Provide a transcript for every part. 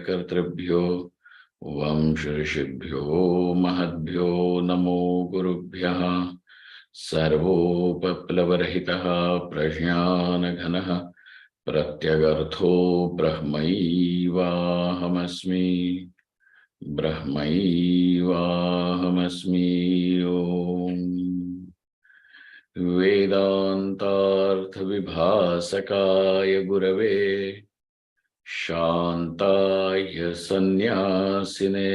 कर्तृभ्यो वंश ऋषिभ्यो महद्भ्यो नमो गुरुभ्यः सर्वोपप्लवरहितः प्रज्ञानघनः प्रत्यगर्थो ब्रह्मैवाहमस्मि ओम वेदांतार्थविभासकाय गुरवे शांताय सन्न्यासिने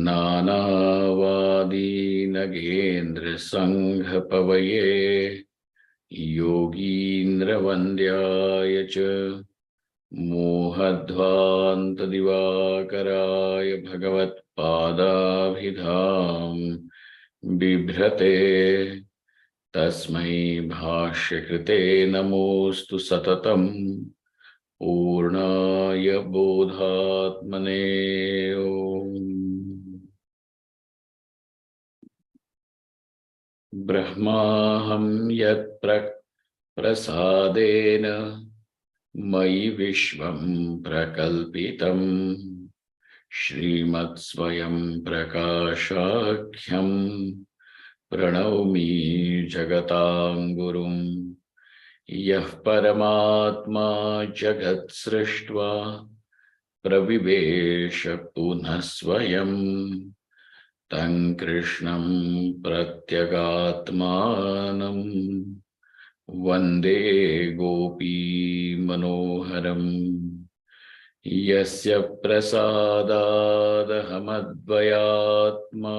नानावादी नगेन्द्र संघपवये योगीन्द्रवन्द्याय च मोहध्वान्तदिवाकराय भगवत्पादाभिधां बिभ्रते तस्मै भाष्यकृते नमोऽस्तु सततं पूर्णाय बोधात्मने ओम ब्रह्माहं यत्प्रसादेन मयि विश्वं प्रकल्पितं श्रीमत्स्वयं प्रकाशाख्यं प्रणौमि जगतां गुरुं यः परमात्मा जगत्सृष्ट्वा प्रविवेश पुनः स्वयं तं कृष्णं प्रत्यगात्मानं वन्दे गोपी मनोहरं यस्य प्रसादादहमद्वयात्मा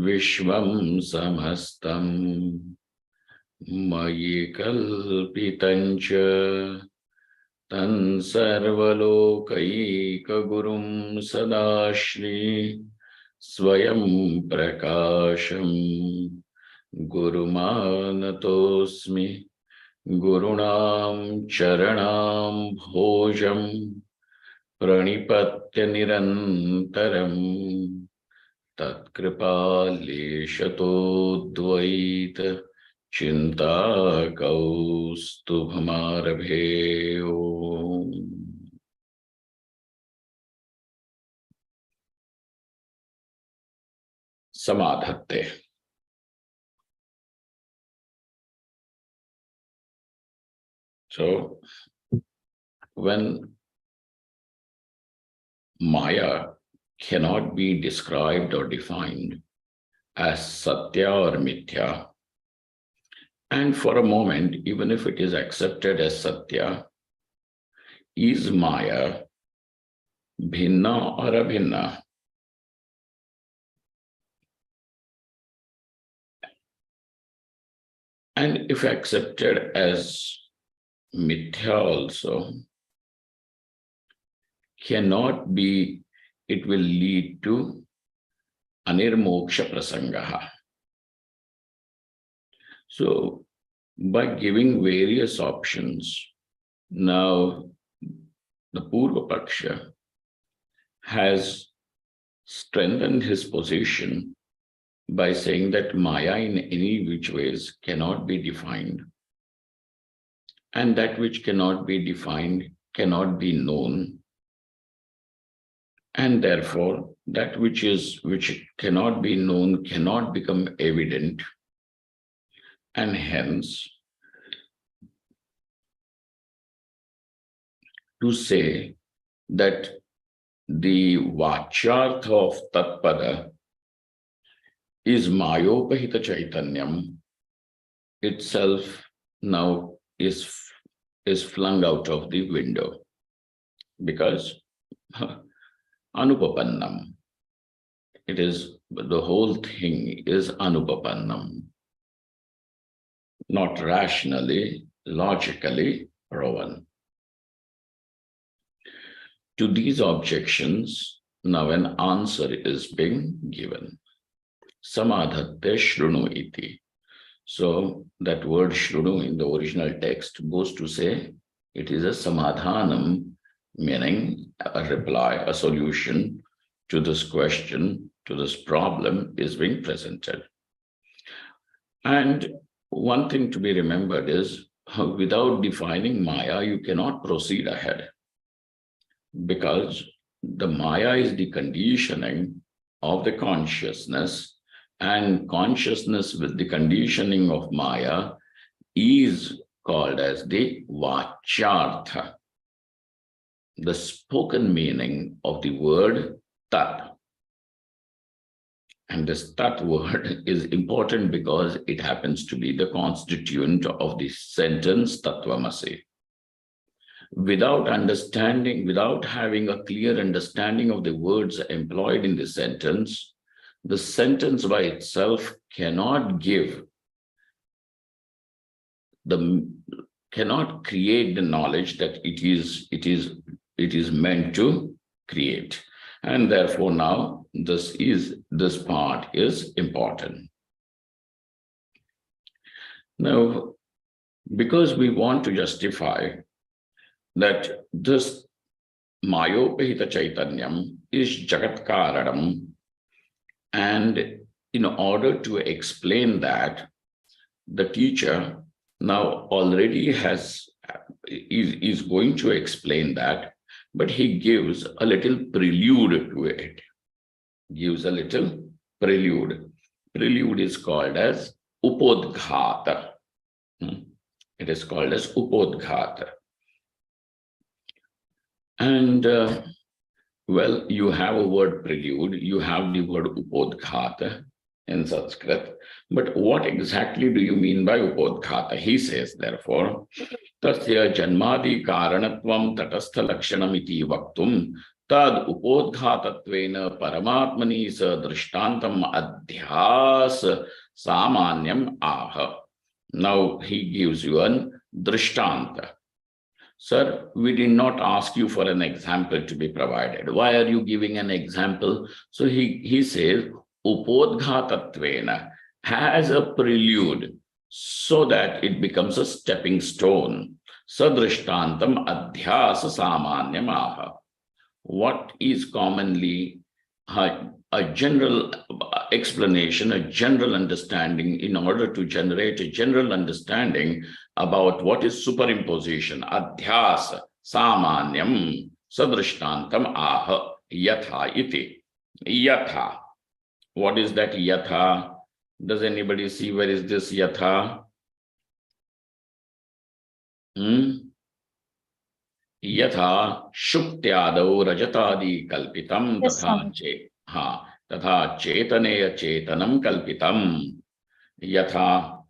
विश्वं समस्तं मयि कल्पितं च तं सर्वलोकैकगुरुं सदाश्री स्वयं प्रकाशं गुरुमानतोऽस्मि गुरुणां चरणां भोजं प्रणिपत्य निरन्तरं तत्कृपालेशतोऽद्वैत चिन्ताकौस्तुभमारभे ओम समाधत्ते. So, when Maya cannot be described or defined as Satya or Mithya, and for a moment, even if it is accepted as Satya, is Maya Bhinna or Abhinna? And if accepted as Mithya also, cannot be, it will lead to Anirmoksha Prasangaha. So, by giving various options, now the Purva Paksha has strengthened his position by saying that Maya in any which ways cannot be defined, and that which cannot be defined cannot be known, and therefore that which cannot be known cannot become evident, and hence to say that the Vachyartha of Tatpada is Mayopahita Chaitanyam itself now is flung out of the window, because Anupapannam, it is, the whole thing is Anupapannam, not rationally, logically proven. To these objections, now an answer is being given. Samadhatte shrunu iti. So that word shrunu in the original text goes to say it is a samadhanam, meaning a reply, a solution to this question, to this problem is being presented. And one thing to be remembered is, without defining Maya, you cannot proceed ahead. because the Maya is the conditioning of the consciousness, and consciousness with the conditioning of Maya is called as the Vachartha, the spoken meaning of the word Tat. And this Tat word is important because it happens to be the constituent of the sentence Tattvamasi. Without understanding, without having a clear understanding of the words employed in the sentence by itself cannot create the knowledge that it is meant to create. And therefore now this part is important. Now, because we want to justify that this Mayopahita Chaitanyam is Jagat Karanam, and in order to explain that, the teacher now already is going to explain that, but he gives a little prelude to it. Prelude is called as Upodghata. It is called as Upodghata. And well, you have a word prelude, you have the word Upodghata in Sanskrit, but what exactly do you mean by Upodghata? He says, therefore, Tasya janmadi karanatvam tatastha lakshanamiti vaktum tad upodghatatvena paramatmani sa drishtantam adhyas samanyam aha. Now he gives you an drishtanta. Sir, we did not ask you for an example to be provided. Why are you giving an example? So he says, Upodghatatvena, has a prelude so that it becomes a stepping stone. Sadrishtantam adhyasa samanyam aha. What is commonly a general explanation, a general understanding, in order to generate a general understanding about what is superimposition. Adhyasa samanyam sadrishtantam aha yatha iti. Yatha. What is that yatha? Does anybody see where is this yatha? Yatha shuktyadau rajatadi kalpitam tatha chetaneya chetanam kalpitam. Yatha,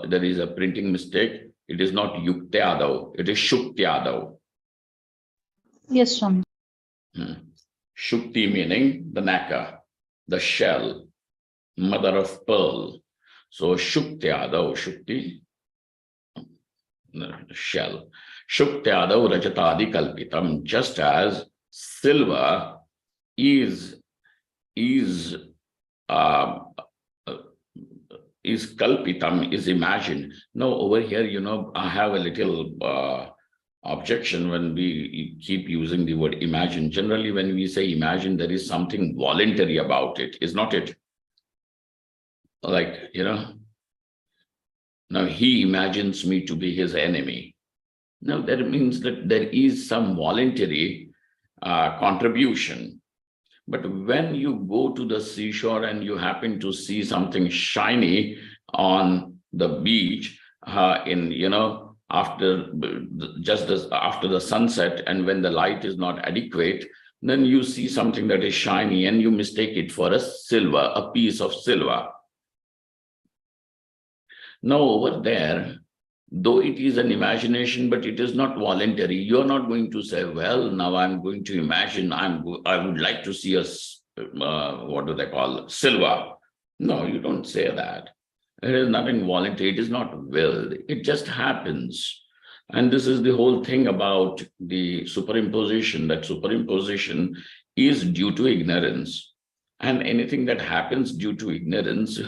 there is a printing mistake. It is not yuktyadau, it is shuktyadau. Yes, Swami. Shukti meaning the nacre, the shell, mother of pearl. So shuktyadau, shukti, shell. Shuktyadau rajatadi kalpitam, just as silver is kalpitam, is imagined. Now over here, I have a little objection when we keep using the word imagine. Generally, when we say imagine, there is something voluntary about it, is not it? Like, now he imagines me to be his enemy. Now that means that there is some voluntary contribution. But when you go to the seashore and you happen to see something shiny on the beach, after the sunset, and when the light is not adequate, then you see something that is shiny and you mistake it for a piece of silver. Now over there, though it is an imagination, but it is not voluntary. You're not going to say, well, now I'm going to imagine, I would like to see what do they call, silver. No, you don't say that. It is nothing voluntary. It is not willed. It just happens. And this is the whole thing about the superimposition, that superimposition is due to ignorance. And anything that happens due to ignorance,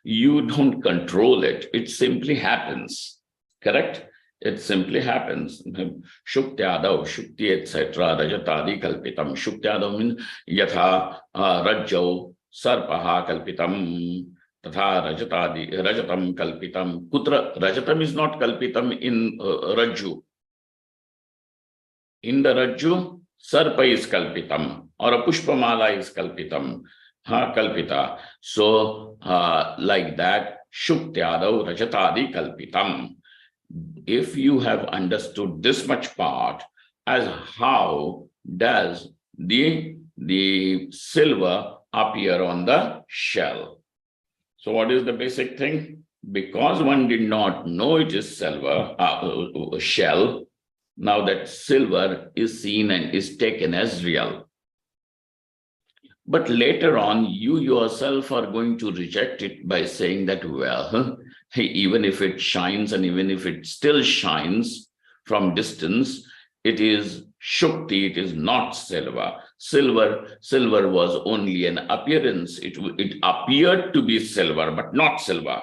you don't control it. It simply happens. Correct? It simply happens. Shuktyadav, Shukti, etc. Rajatadi kalpitam. Shuktyadav means yatha rajjau sarpaha kalpitam. Tatha rajatam kalpitam. Kutra, rajatam is not kalpitam in rajju. In the Rajju, Sarpa is Kalpitam, or a Pushpamala is Kalpitam, Kalpita. So, like that, Shuktyadav Rajatadi Kalpitam. If you have understood this much part, as how does the silver appear on the shell? So what is the basic thing? Because one did not know it is silver, shell, now that silver is seen and is taken as real. But later on, you yourself are going to reject it by saying that, well, hey, even if it shines and even if it still shines from distance, it is Shukti, it is not silver. Silver was only an appearance. It appeared to be silver, but not silver.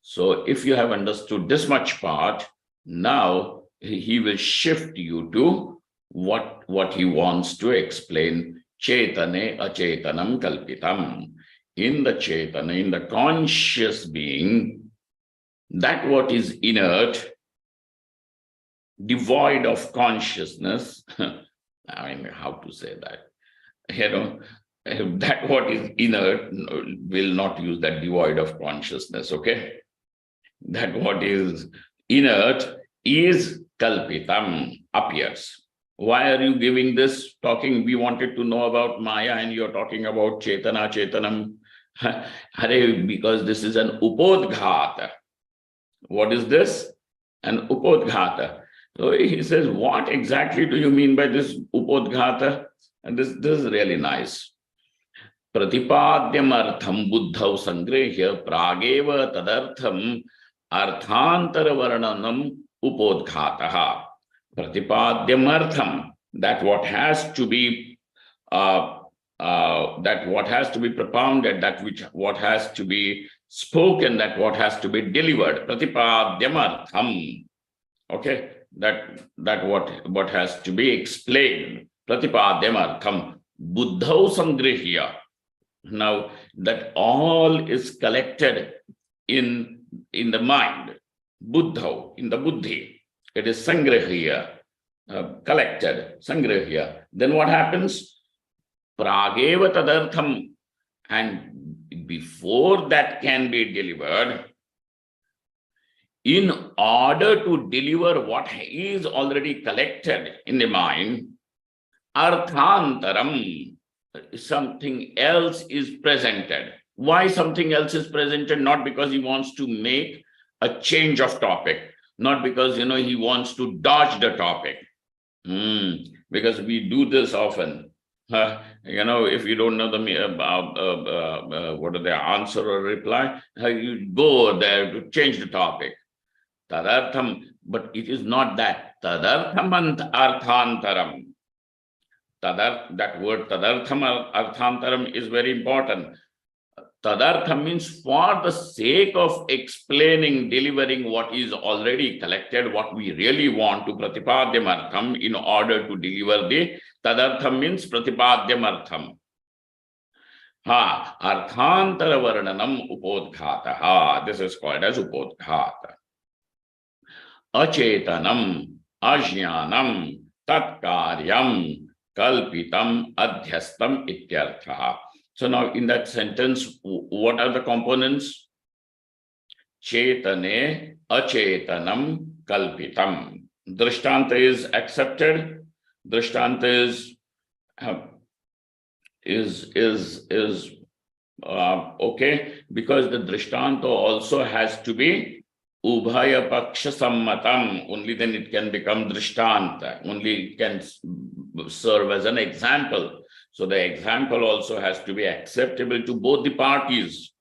So if you have understood this much part, now he will shift you to what he wants to explain. Chetane acetanam kalpitam. In the Chetana, in the conscious being, that what is inert, devoid of consciousness, I mean, how to say that? That what is inert, will not use that devoid of consciousness, okay? That what is inert is kalpitam, appears. Why are you giving this talking? We wanted to know about Maya and you're talking about Chetana, Chetanam. Because this is an upodghata. What is this? An upodghata. So he says, what exactly do you mean by this upodghata? And this is really nice. Pratipadyam artham buddhav sangrehya prageva tadartham arthantara varnanam upodghataha. Pratipadyam artham, that what has to be propounded, what has to be spoken, that what has to be delivered. Pratipadyam artham. Okay, that what has to be explained. Pratipadyam artham buddhav sangrehya. Now that all is collected in the mind, buddhav, in the buddhi. It is sangrehya, collected, sangrehya. Then what happens? Prageva tadartham. And before that can be delivered, in order to deliver what is already collected in the mind, arthantaram, something else is presented. Why something else is presented? Not because he wants to make a change of topic. Not because, he wants to dodge the topic. Because we do this often. If you don't know what are the answer or reply, you go there to change the topic. Tadartham, but it is not that. Tadartham arthantaram. That word tadartham arthantaram is very important. Tadartham means for the sake of explaining, delivering what is already collected, what we really want to pratipadyam artham, in order to deliver the tadartham means pratipadyam artham. Arthantara varnanam upodghata. This is called as upodghata. Acetanam, ajnanam, tatkaryam, kalpitam, adhyastam ityartha. So now in that sentence, what are the components? Chetane, acetanam, kalpitam. Drishtanta is accepted. Drishtanta is okay, because the drishtanta also has to be ubhaya paksha sammatam. Only then it can become drishtanta. Only it can serve as an example. So the example also has to be acceptable to both the parties.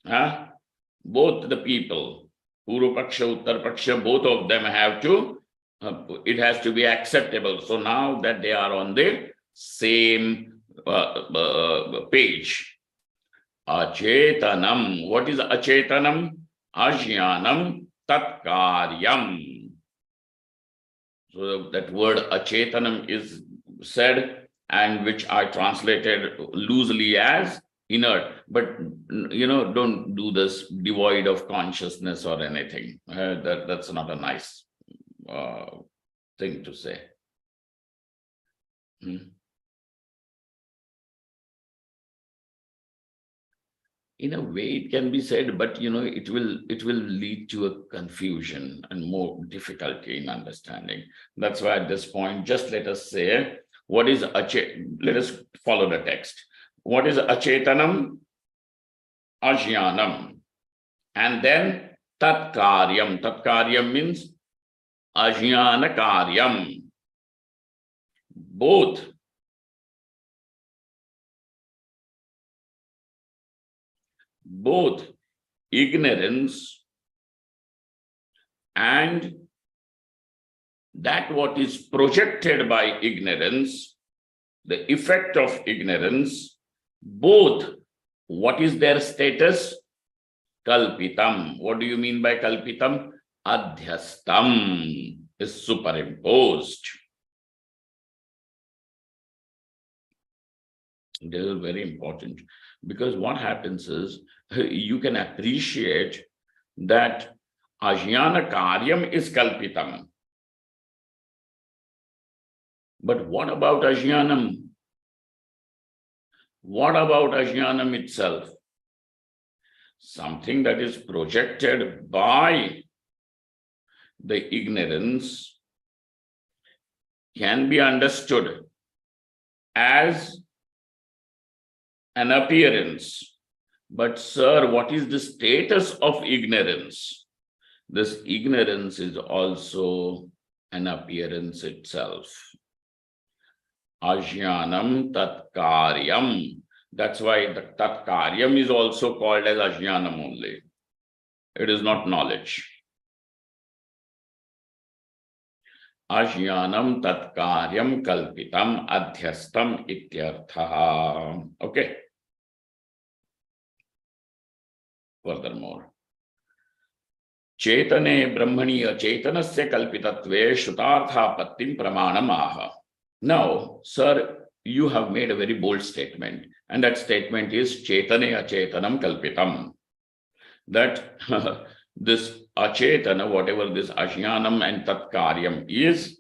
Both the people, Purva Paksha, Uttar Paksha, both of them have to, it has to be acceptable. So now that they are on the same page. Acetanam. What is acetanam? Ajnanam tatkaryam. So that word acetanam is said, and which I translated loosely as inert. But, don't do this devoid of consciousness or anything. That's not a nice thing thing to say. In a way, it can be said, but it will lead to a confusion and more difficulty in understanding. That's why at this point, just let us say, what is let us follow the text. What is achetanam? Ajnanam. And then tatkaryam. Tatkaryam means ajnana karyam. Both ignorance and that what is projected by ignorance, the effect of ignorance, both, what is their status? Kalpitam. What do you mean by kalpitam? Adhyastam, is superimposed. This is very important, because what happens is, you can appreciate that ajnana karyam is kalpitam. But what about ajnanam? What about ajnanam itself? Something that is projected by the ignorance can be understood as an appearance. But sir, what is the status of ignorance? This ignorance is also an appearance itself. Ajnanam tatkaryam. That's why the tatkaryam is also called as ajnanam only. It is not knowledge. Ajnanam tatkaryam kalpitam adhyastam ityartha. Okay. Furthermore, chetane brahmani achetanasya kalpitatve shrutartha pattim pramanam aha. Now, sir, you have made a very bold statement, and that statement is chetane achetanam kalpitam. That this achetana, whatever this ajnanam and tatkaryam is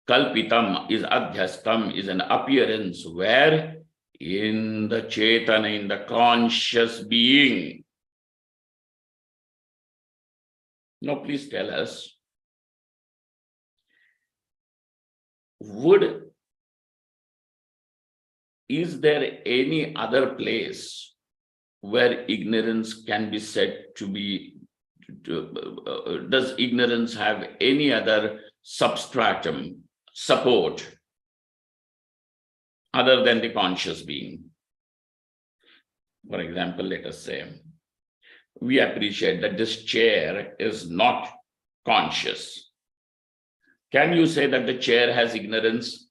kalpitam, is adhyastam, is an appearance where in the chetana, in the conscious being. Now, please tell us, is there any other place where ignorance can be said to be, does ignorance have any other substratum, support, other than the conscious being? For example, let us say, we appreciate that this chair is not conscious. Can you say that the chair has ignorance?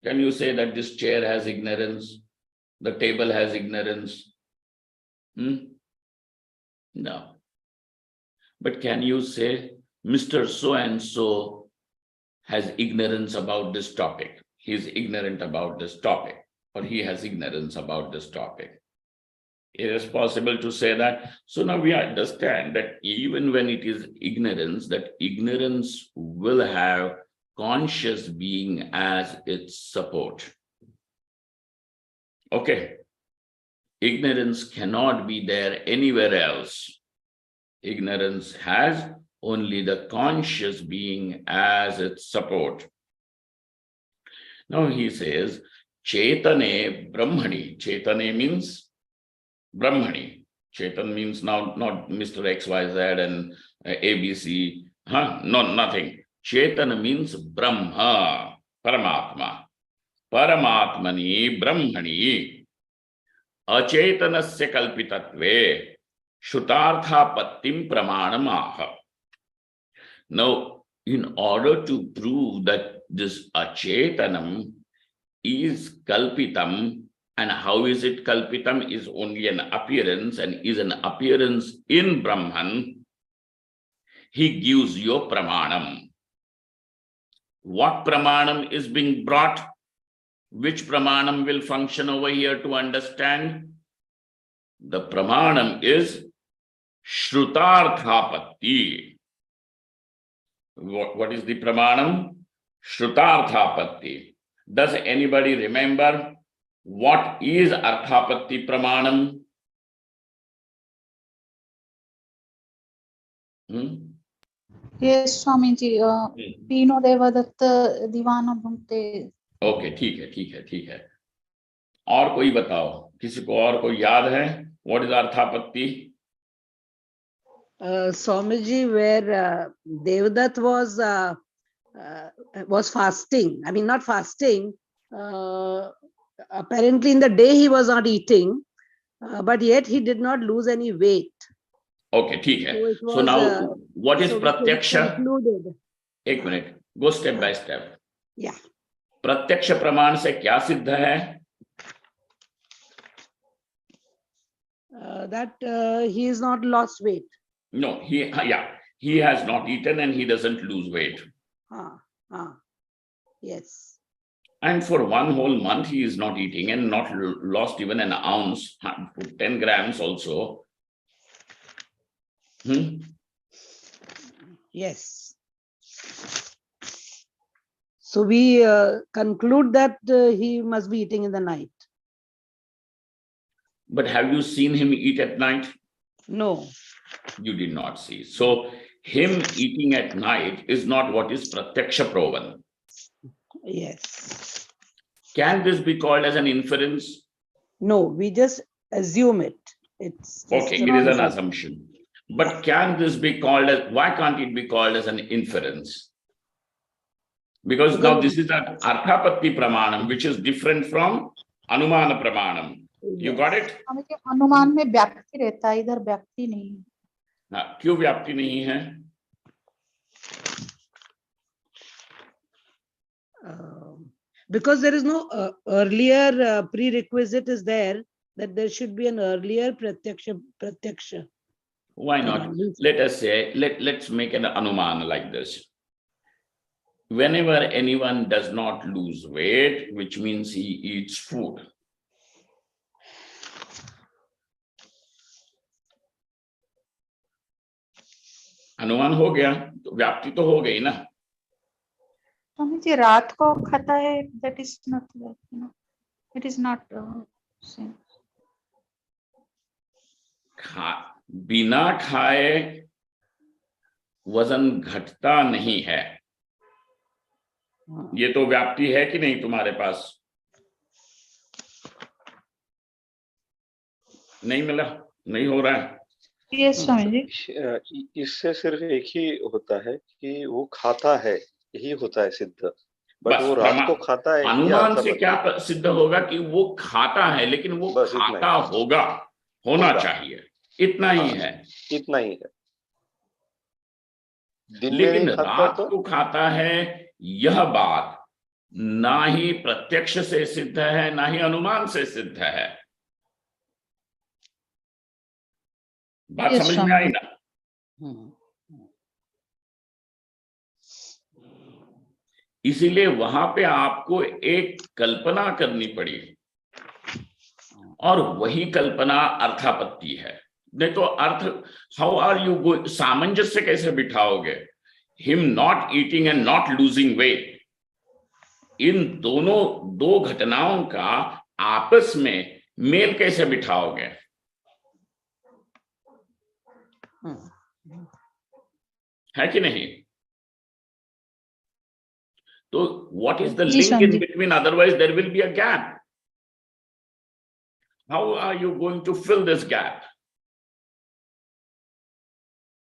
Can you say that this chair has ignorance? The table has ignorance? No. But can you say Mr. So-and-so has ignorance about this topic? He is ignorant about this topic, or he has ignorance about this topic. It is possible to say that. So now we understand that even when it is ignorance, that ignorance will have conscious being as its support. Okay. Ignorance cannot be there anywhere else. Ignorance has only the conscious being as its support. Now he says, Chetane Brahmani. Chetane means Brahmani. Chetan means now not Mr. XYZ and ABC. No, nothing. Chetana means Brahma, Paramatma. Paramatmani Brahmani. Acetanasya kalpitatve shrutartha pattim pramanamaha. Now, in order to prove that this acetanam is kalpitam, and how is it kalpitam, is only an appearance and is an appearance in Brahman, he gives you pramanam. What pramanam is being brought? Which pramanam will function over here to understand? The pramanam is shrutarthapatti. What is the pramanam? Shrutarthapatti. Does anybody remember what is arthapatti pramanam? Yes, Swamiji. Pino Devadatta Divana Bhunte. Okay, ठीक है, ठीक है, ठीक है. और कोई बताओ, किसी को और कोई याद है? What is arthapatti? Swamiji, where Devdutt was fasting. I mean, not fasting. Apparently, in the day he was not eating, but yet he did not lose any weight. Okay, ठीक है. So so now what is प्रत्यक्ष? Concluded. एक minute, go step by step. Yeah. प्रत्यक्ष प्रमाण से क्या सिद्ध है? That he is not lost weight. No, he has not eaten and he doesn't lose weight. Yes. And for one whole month he is not eating and not lost even an ounce, 10 grams also. Yes. So we conclude that he must be eating in the night. But have you seen him eat at night? No. You did not see. So him eating at night is not what is pratyaksha provan. Yes. Can this be called as an inference? No, we just assume it. It's Okay, it is an assumption. But can this be called as, why can't it be called as an inference? Because now this is an arthapatti pramanam, which is different from anumana pramanam. You got it? अनुमान में व्याप्ति रहता है, इधर व्याप्ति नहीं. क्यों व्याप्ति नहीं है? Because there is no earlier prerequisite is there that there should be an earlier pratyaksha. Why not? Let us say, let's make an anuman like this. Whenever anyone does not lose weight, which means he eats food. अनुमान हो गया, तो व्याप्ति तो हो गई ना. स्वामी जी रात को खाता है, that is not, it is not same. बिना खाए वजन घटता नहीं है. ये तो व्याप्ति है कि नहीं तुम्हारे पास? नहीं मिला, नहीं हो रहा है. Yes, स्वामी जी. इससे सिर्फ एक ही होता है कि वो खाता है, यही होता है सिद्ध. बट वो रात को खाता है. अनुमान से क्या सिद्ध होगा कि वो खाता है, लेकिन वो खाता होगा, होना चाहिए, इतना ही है. इतना ही है. लेकिन रात को खाता है, यह बात ना ही प्रत्यक्ष से सिद्ध है, ना ही अनुमान से सिद्ध है. बात समझ में आई ना? इसीलिए वहां पे आपको एक कल्पना करनी पड़ी, और वही कल्पना अर्थापत्ति है. नहीं तो अर्थ, हाउ आर यू गो, सामंजस्य कैसे बिठाओगे? Him not eating and not losing weight, इन दोनों दो घटनाओं का आपस में मेल कैसे बिठाओगे? है कि नहीं? तो what is the link in between? Otherwise there will be a gap. How are you going to fill this gap?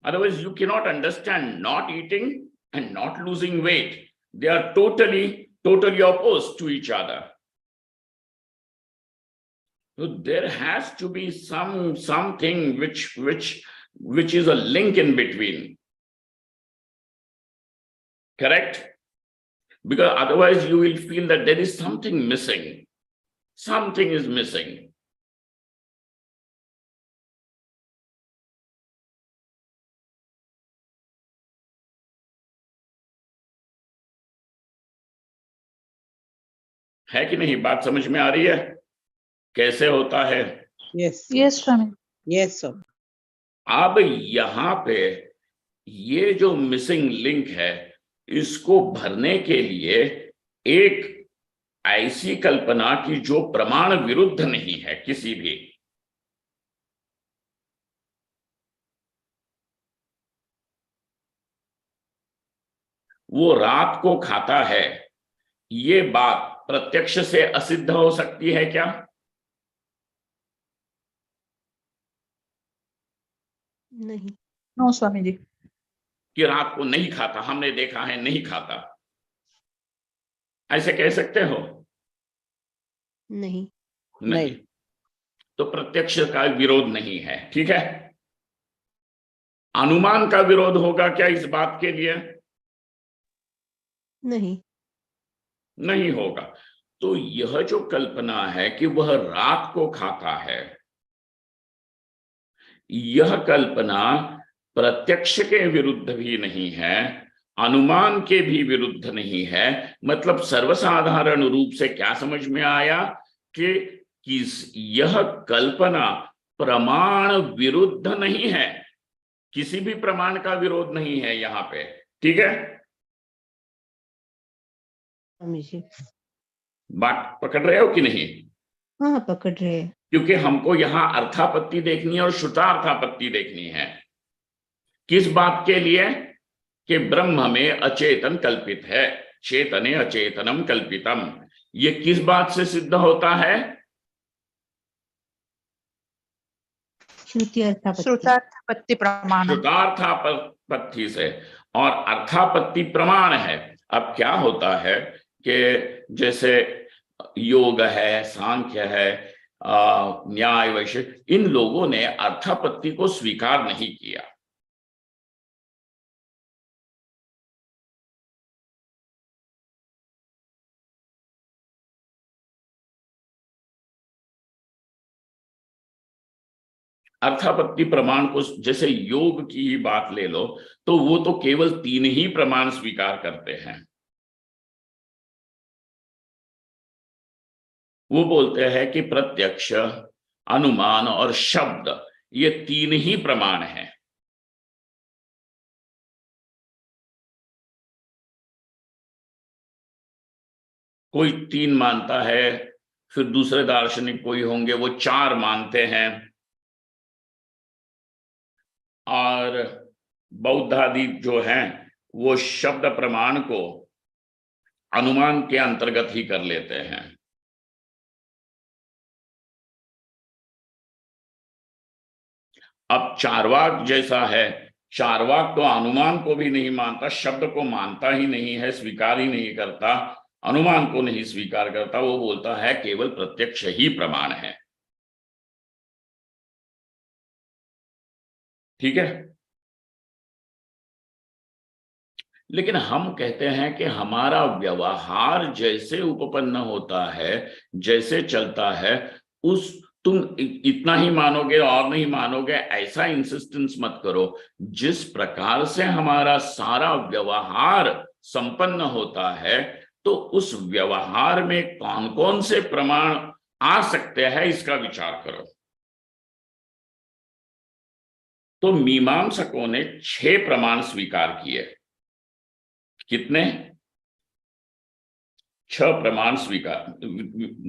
Otherwise you cannot understand not eating and not losing weight. They are totally opposed to each other. So there has to be something which is a link in between. Correct? Because otherwise you will feel that there is something missing. Something is missing. है कि नहीं? बात समझ में आ रही है कैसे होता है? Yes. Yes, स्वामी. Yes, sir. अब यहां पे ये जो मिसिंग लिंक है, इसको भरने के लिए एक ऐसी कल्पना की जो प्रमाण विरुद्ध नहीं है किसी भी, वो रात को खाता है, ये बात प्रत्यक्ष से असिद्ध हो सकती है क्या? नहीं। नो स्वामी जी। कि रात को नहीं खाता, हमने देखा है नहीं खाता, ऐसे कह सकते हो? नहीं। नहीं। तो प्रत्यक्ष का विरोध नहीं है, ठीक है। अनुमान का विरोध होगा क्या इस बात के लिए? नहीं। नहीं होगा। तो यह जो कल्पना है कि वह रात को खाता है, यह कल्पना प्रत्यक्ष के विरुद्ध भी नहीं है, अनुमान के भी विरुद्ध नहीं है। मतलब सर्वसाधारण रूप से क्या समझ में आया कि यह कल्पना प्रमाण विरुद्ध नहीं है, किसी भी प्रमाण का विरोध नहीं है यहां पे, ठीक है। स्वामी जी। बात पकड़ रहे हो कि नहीं? हाँ, पकड़ रहे हैं। क्योंकि हमको यहां अर्थापत्ति देखनी है और श्रुतार्थापत्ति देखनी है। किस बात के लिए? कि ब्रह्म में अचेतन कल्पित है, चेतने अचेतनम कल्पितम। ये किस बात से सिद्ध होता है? श्रुति अर्थापत्ति। श्रुतार्थापत्ति प्रमाण। श्रुतार्थापत्ति से, और अर्थापत्ति प्रमाण है। अब क्या होता है कि जैसे योग है, सांख्य है, न्याय, वैशेषिक, इन लोगों ने अर्थापत्ति को स्वीकार नहीं किया। अर्थापत्ति प्रमाण को, जैसे योग की ही बात ले लो, तो वो तो केवल 3 ही प्रमाण स्वीकार करते हैं। वो बोलते हैं कि प्रत्यक्ष, अनुमान और शब्द, ये 3 ही प्रमाण हैं। कोई 3 मानता है, फिर दूसरे दार्शनिक कोई होंगे वो 4 मानते हैं, और बौद्ध आदि जो हैं वो शब्द प्रमाण को अनुमान के अंतर्गत ही कर लेते हैं। अब चार्वाक जैसा है, चार्वाक तो अनुमान को भी नहीं मानता, शब्द को मानता ही नहीं है, स्वीकार ही नहीं करता, अनुमान को नहीं स्वीकार करता। वो बोलता है केवल प्रत्यक्ष ही प्रमाण है, ठीक है। लेकिन हम कहते हैं कि हमारा व्यवहार जैसे उपपन्न होता है, जैसे चलता है, उस तुम इतना ही मानोगे और नहीं मानोगे, ऐसा इंसिस्टेंस मत करो। जिस प्रकार से हमारा सारा व्यवहार संपन्न होता है, तो उस व्यवहार में कौन कौन से प्रमाण आ सकते हैं, इसका विचार करो। तो मीमांसकों ने 6 प्रमाण स्वीकार किए। कितने? 6 प्रमाण स्वीकार।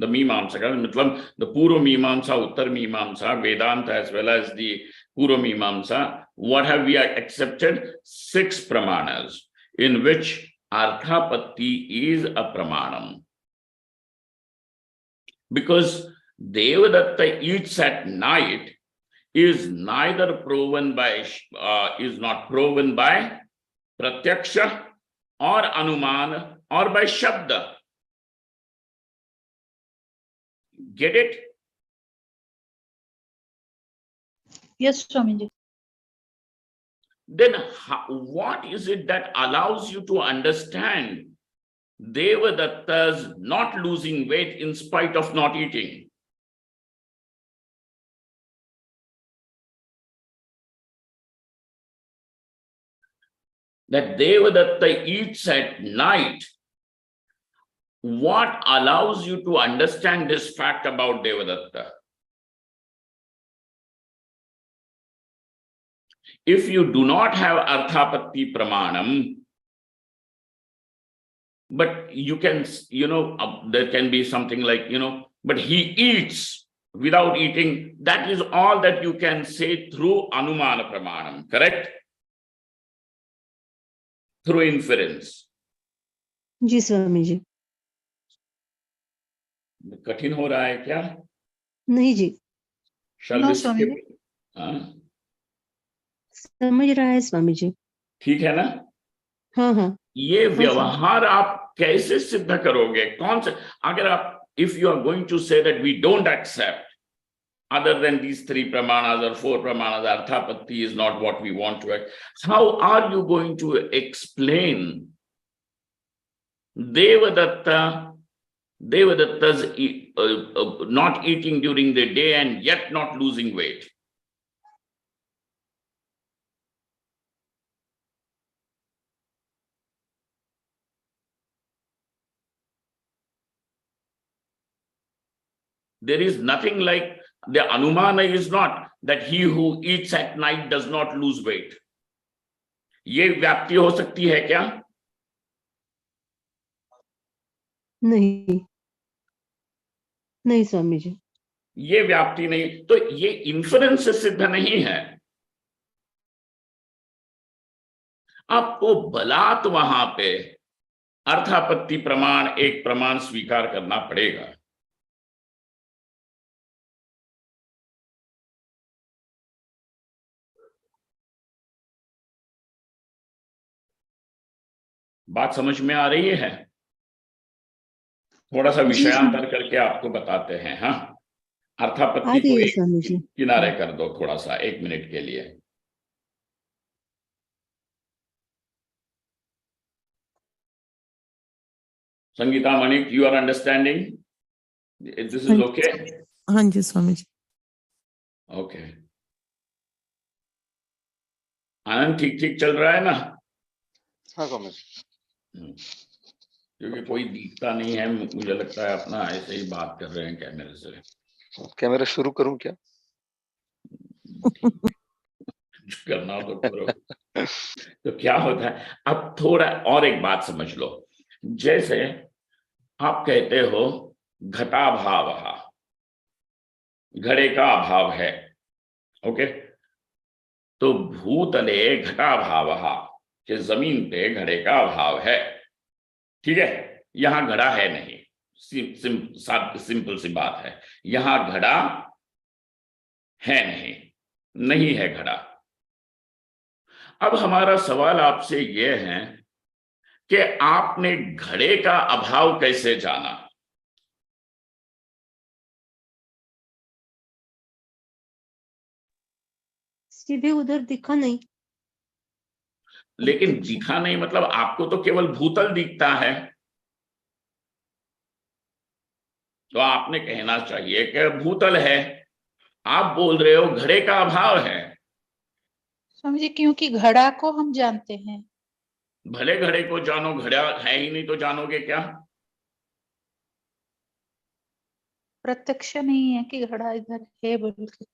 द मीमांसका, मतलब द पूर्व मीमांसा, उत्तर मीमांसा, वेदांत as well as the पूर्व मीमांसा, what have we accepted? 6 pramanas, in which arthapatti is a pramanam. Because Devadatta eats at night is neither proven by, is not proven by pratyaksha or anuman or by shabda. Get it? Yes, Swamiji. Then what is it that allows you to understand Devadatta's not losing weight in spite of not eating? That Devadatta eats at night. What allows you to understand this fact about Devadatta? if you do not have arthapatti pramanam, but you can, there can be something like, but he eats without eating. That is all that you can say through anumana pramanam, correct? Through inference. जी स्वामी जी. कठिन हो रहा है क्या? नहीं जी. Shall No, we Swami skip ji. it? हाँ, समझ रहा है स्वामी जी. ठीक है ना? हाँ हाँ. ये व्यवहार आप कैसे सिद्ध करोगे? कौन से, अगर आप, if you are going to say that we don't accept other than these 3 pramanas or 4 pramanas, arthapatti is not what we want to act, how are you going to explain Devadatta's not eating during the day and yet not losing weight? There is nothing like, the anumana is not that he who eats at night does not lose weight. ये व्याप्ति हो सकती है क्या? नहीं. नहीं स्वामी जी. ये व्याप्ति नहीं, तो ये इन्फरेंस से सिद्ध नहीं है. आपको बलात् वहां पे अर्थापत्ति प्रमाण, एक प्रमाण स्वीकार करना पड़ेगा. बात समझ में आ रही है? थोड़ा सा विषयांतर करके आपको बताते हैं. हाँ, अर्थापत्ति को एक किनारे कर दो थोड़ा सा, 1 मिनट के लिए. Sangeeta, Manik, you are understanding? This is okay? हाँ जी स्वामी जी. Okay. आनंद ठीक ठीक चल रहा है ना? हाँ स्वामी जी. क्योंकि कोई दिखता नहीं है, मुझे लगता है अपना ऐसे ही बात कर रहे हैं कैमरे से. कैमरा शुरू करूं क्या? करना हो तो करो. तो क्या होता है, अब थोड़ा और एक बात समझ लो. जैसे आप कहते हो घटाभाव, घड़े का अभाव है. ओके, तो भूतले घटाभाव, कि जमीन पे घड़े का अभाव है. ठीक है, यहां घड़ा है नहीं. सिंपल सी बात है, यहां घड़ा है नहीं है घड़ा. अब हमारा सवाल आपसे यह है कि आपने घड़े का अभाव कैसे जाना? सीधे उधर दिखा नहीं. लेकिन दिखा नहीं मतलब आपको तो केवल भूतल दिखता है. तो आपने कहना चाहिए कि भूतल है. आप बोल रहे हो घड़े का अभाव है. स्वामी जी, क्योंकि घड़ा को हम जानते हैं. भले घड़े को जानो, घड़ा है ही नहीं तो जानोगे क्या? प्रत्यक्ष नहीं है कि घड़ा इधर है बल्कि.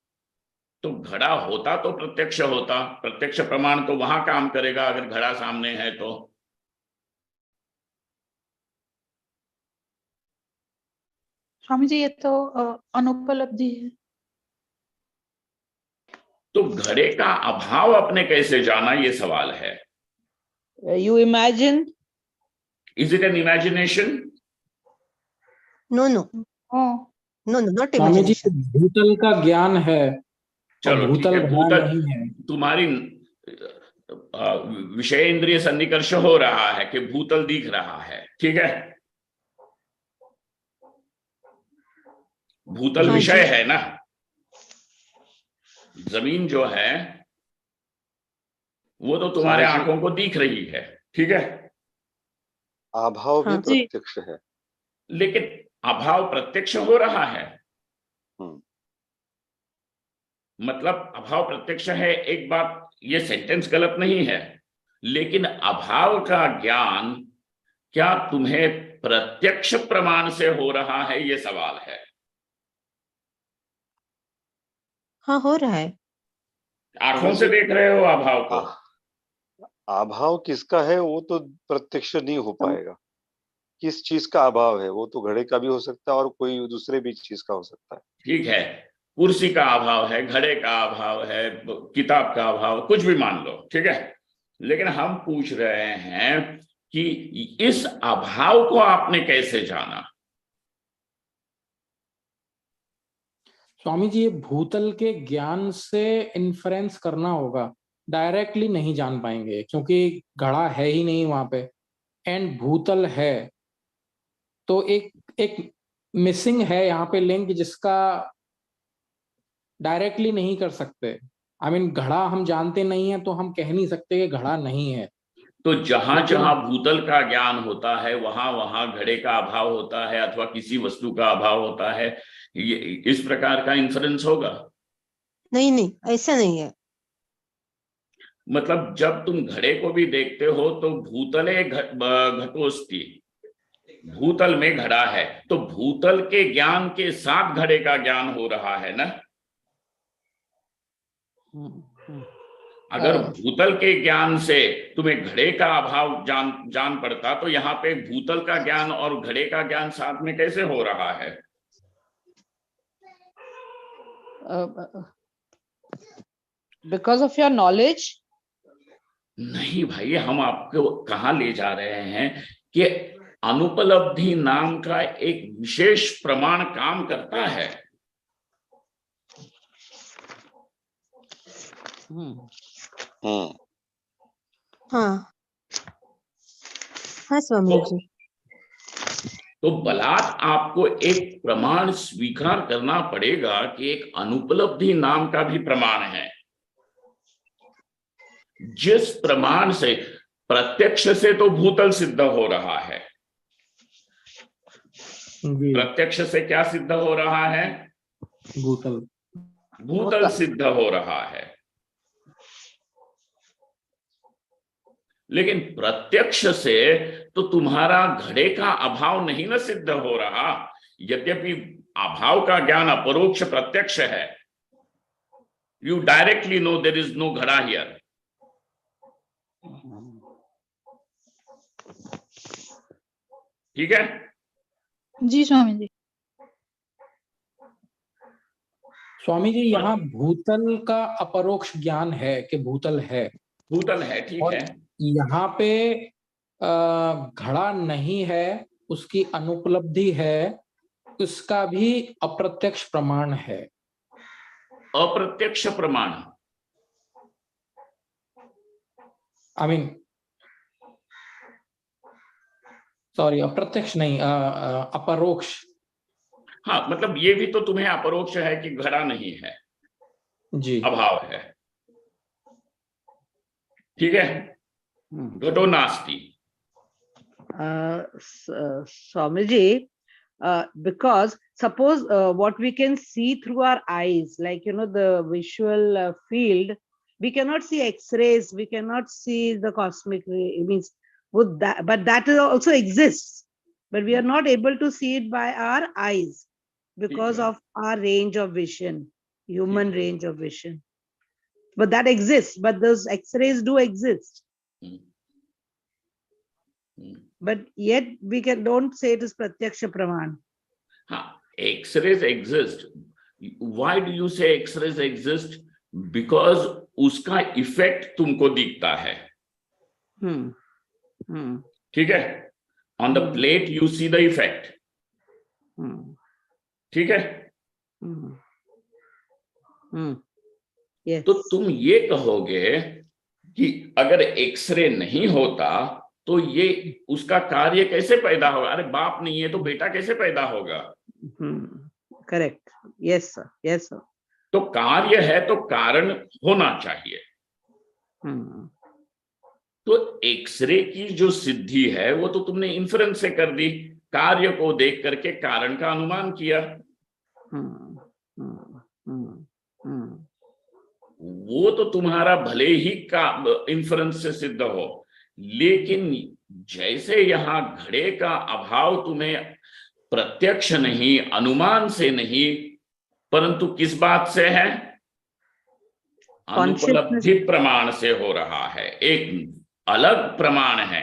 तो घड़ा होता तो प्रत्यक्ष होता. प्रत्यक्ष प्रमाण तो वहां काम करेगा अगर घड़ा सामने है तो. स्वामी जी, ये तो अनुपलब्धि है. तो घड़े का अभाव आपने कैसे जाना, ये सवाल है. You imagine? Is it an imagination? No, not imagination. भूतल का ज्ञान है. चलो ठीक है, भूतल नहीं है. तुम्हारी विषय इंद्रिय सन्निकर्ष हो रहा है कि भूतल दिख रहा है. ठीक है, भूतल विषय है ना. जमीन जो है वो तो तुम्हारे आंखों को दिख रही है. ठीक है, अभाव भी प्रत्यक्ष है. लेकिन अभाव प्रत्यक्ष हो रहा है. मतलब अभाव प्रत्यक्ष है, एक बात, ये सेंटेंस गलत नहीं है. लेकिन अभाव का ज्ञान क्या तुम्हें प्रत्यक्ष प्रमाण से हो रहा है, ये सवाल है. हाँ, हो रहा है. आंखों से देख रहे हो अभाव को? अभाव किसका है वो तो प्रत्यक्ष नहीं हो पाएगा। किस चीज का अभाव है वो तो घड़े का भी हो सकता है और कोई दूसरे भी चीज का हो सकता है। ठीक है, कुर्सी का अभाव है, घड़े का अभाव है, किताब का अभाव, कुछ भी मान लो, ठीक है। लेकिन हम पूछ रहे हैं कि इस अभाव को आपने कैसे जाना? स्वामी जी, ये भूतल के ज्ञान से इन्फ्रेंस करना होगा, डायरेक्टली नहीं जान पाएंगे क्योंकि घड़ा है ही नहीं वहां पे एंड भूतल है। तो एक एक मिसिंग है यहाँ पे लिंक, जिसका डायरेक्टली नहीं कर सकते। आई मीन घड़ा हम जानते नहीं है तो हम कह नहीं सकते कि घड़ा नहीं है। तो जहां लेकिन जहां भूतल का ज्ञान होता है वहां वहां घड़े का अभाव होता है अथवा किसी वस्तु का अभाव होता है, ये इस प्रकार का इंफरेंस होगा? नहीं नहीं, ऐसा नहीं है। मतलब जब तुम घड़े को भी देखते हो तो भूतले घटोस्ति, भूतल में घड़ा है, तो भूतल के ज्ञान के साथ घड़े का ज्ञान हो रहा है ना। अगर भूतल के ज्ञान से तुम्हें घड़े का अभाव जान पड़ता तो यहाँ पे भूतल का ज्ञान और घड़े का ज्ञान साथ में कैसे हो रहा है? Because of your knowledge. नहीं भाई, हम आपको कहाँ ले जा रहे हैं कि अनुपलब्धि नाम का एक विशेष प्रमाण काम करता है। हाँ हाँ स्वामी जी। तो बलात् आपको एक प्रमाण स्वीकार करना पड़ेगा कि एक अनुपलब्धि नाम का भी प्रमाण है, जिस प्रमाण से प्रत्यक्ष से तो भूतल सिद्ध हो रहा है। प्रत्यक्ष से क्या सिद्ध हो रहा है? भूतल सिद्ध हो रहा है। लेकिन प्रत्यक्ष से तो तुम्हारा घड़े का अभाव नहीं ना सिद्ध हो रहा। यद्यपि अभाव का ज्ञान अपरोक्ष प्रत्यक्ष है, you directly know there is no ghada here. ठीक है जी स्वामी जी। स्वामी जी, यहाँ भूतल का अपरोक्ष ज्ञान है कि भूतल है, भूतल है, ठीक और है। यहाँ पे घड़ा नहीं है, उसकी अनुपलब्धि है, उसका भी अप्रत्यक्ष प्रमाण है। अप्रत्यक्ष प्रमाण, आई मीन सॉरी, अप्रत्यक्ष नहीं, अपरोक्ष। हाँ, मतलब ये भी तो तुम्हें अपरोक्ष है कि घड़ा नहीं है जी, अभाव है। ठीक है, घटो नास्ति। Swamiji, because suppose what we can see through our eyes, like, the visual field, we cannot see X-rays, we cannot see the cosmic ray, it means, would that, but that also exists, but we are not able to see it by our eyes because of our range of vision, human range of vision. But that exists, but those X-rays do exist. But yet we don't say it is pratyaksha praman. X-rays exist. Why do you say X-rays exist? Because उसका effect तुमको दिखता है। ठीक है, on the plate you see the effect. ठीक है। Yes. तो तुम ये कहोगे कि अगर एक्सरे नहीं होता तो ये उसका कार्य कैसे पैदा होगा? अरे बाप नहीं है तो बेटा कैसे पैदा होगा? Correct. Yes sir, yes sir. तो कार्य है तो कारण होना चाहिए। तो एक्सरे की जो सिद्धि है वो तो तुमने इन्फरेंस से कर दी, कार्य को देख करके कारण का अनुमान किया। वो तो तुम्हारा भले ही का इन्फरेंस से सिद्ध हो, लेकिन जैसे यहाँ घड़े का अभाव तुम्हें प्रत्यक्ष नहीं, अनुमान से नहीं, परंतु किस बात से है? अनुपलब्धि प्रमाण से हो रहा है, एक अलग प्रमाण है।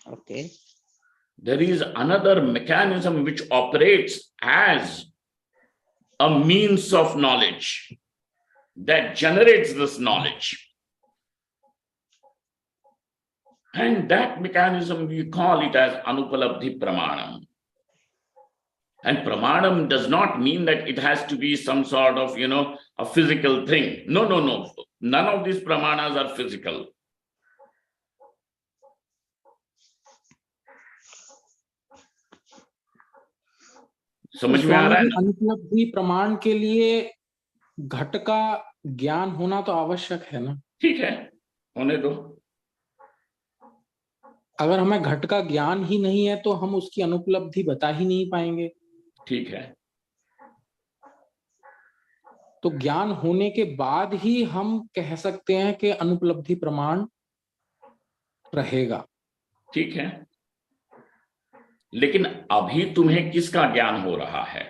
Okay. There is another mechanism which operates as a means of knowledge that generates this knowledge. And that mechanism, we call it as Anupalabdhi Pramanam. And Pramanam does not mean that it has to be some sort of, a physical thing. No. None of these Pramanas are physical. समझ में आ रहा है ना? अनुपलब्धि प्रमाण के लिए घट का ज्ञान होना तो आवश्यक है ना? ठीक है, होने दो। अगर हमें घट का ज्ञान ही नहीं है तो हम उसकी अनुपलब्धि बता ही नहीं पाएंगे। ठीक है, तो ज्ञान होने के बाद ही हम कह सकते हैं कि अनुपलब्धि प्रमाण रहेगा। ठीक है, लेकिन अभी तुम्हें किसका ज्ञान हो रहा है?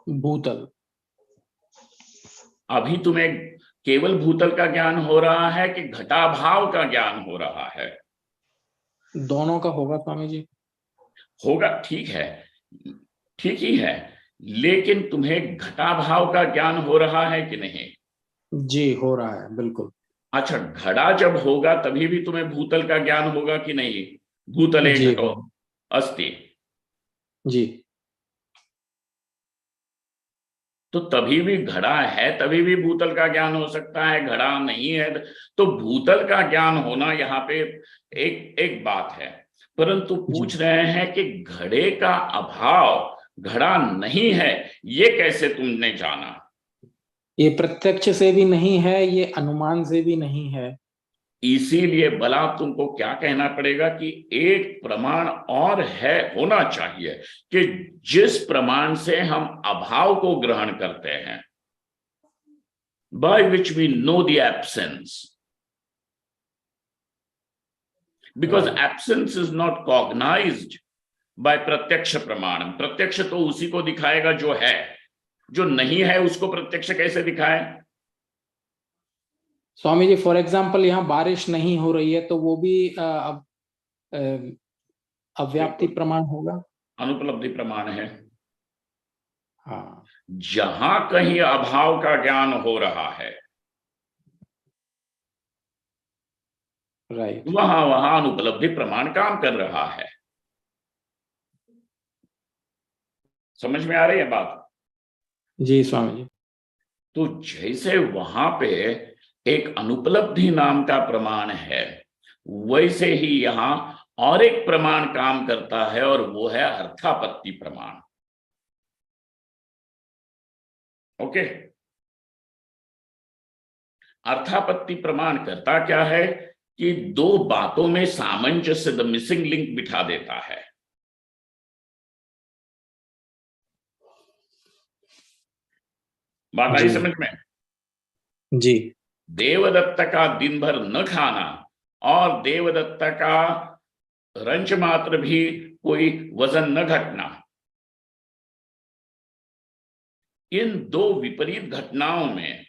भूतल। अभी तुम्हें केवल भूतल का ज्ञान हो रहा है कि घटाभाव का ज्ञान हो रहा है? दोनों का होगा स्वामी जी। होगा, ठीक है, ठीक ही है, लेकिन तुम्हें घटाभाव का ज्ञान हो रहा है कि नहीं? जी हो रहा है, बिल्कुल। अच्छा, घड़ा जब होगा तभी भी तुम्हें भूतल का ज्ञान होगा कि नहीं? भूतले घटो अस्ति। जी। तो तभी भी घड़ा है, तभी भी भूतल का ज्ञान हो सकता है, घड़ा नहीं है तो भूतल का ज्ञान होना यहाँ पे एक बात है। परंतु पूछ रहे हैं कि घड़े का अभाव, घड़ा नहीं है, ये कैसे तुमने जाना? ये प्रत्यक्ष से भी नहीं है, ये अनुमान से भी नहीं है। इसीलिए भला तुमको क्या कहना पड़ेगा कि एक प्रमाण और है, होना चाहिए, कि जिस प्रमाण से हम अभाव को ग्रहण करते हैं, by which we know the absence, because absence is not cognized by प्रत्यक्ष प्रमाण। प्रत्यक्ष तो उसी को दिखाएगा जो है, जो नहीं है उसको प्रत्यक्ष कैसे दिखाए? स्वामी जी, फॉर एग्जाम्पल यहाँ बारिश नहीं हो रही है तो वो भी अव्याप्ति प्रमाण होगा, अनुपलब्धि प्रमाण है। हाँ। जहां कहीं अभाव का ज्ञान हो रहा है, राइट, वहां अनुपलब्धि प्रमाण काम कर रहा है। समझ में आ रही है बात? जी स्वामी जी। तो जैसे वहां पे एक अनुपलब्धि नाम का प्रमाण है, वैसे ही यहां और एक प्रमाण काम करता है, और वो है अर्थापत्ति प्रमाण। ओके, अर्थापत्ति प्रमाण करता क्या है कि दो बातों में सामंजस्य, द मिसिंग लिंक बिठा देता है। बात आई समझ में? जी। देवदत्त का दिन भर न खाना और देवदत्त का रंच मात्र भी कोई वजन न घटना, इन दो विपरीत घटनाओं में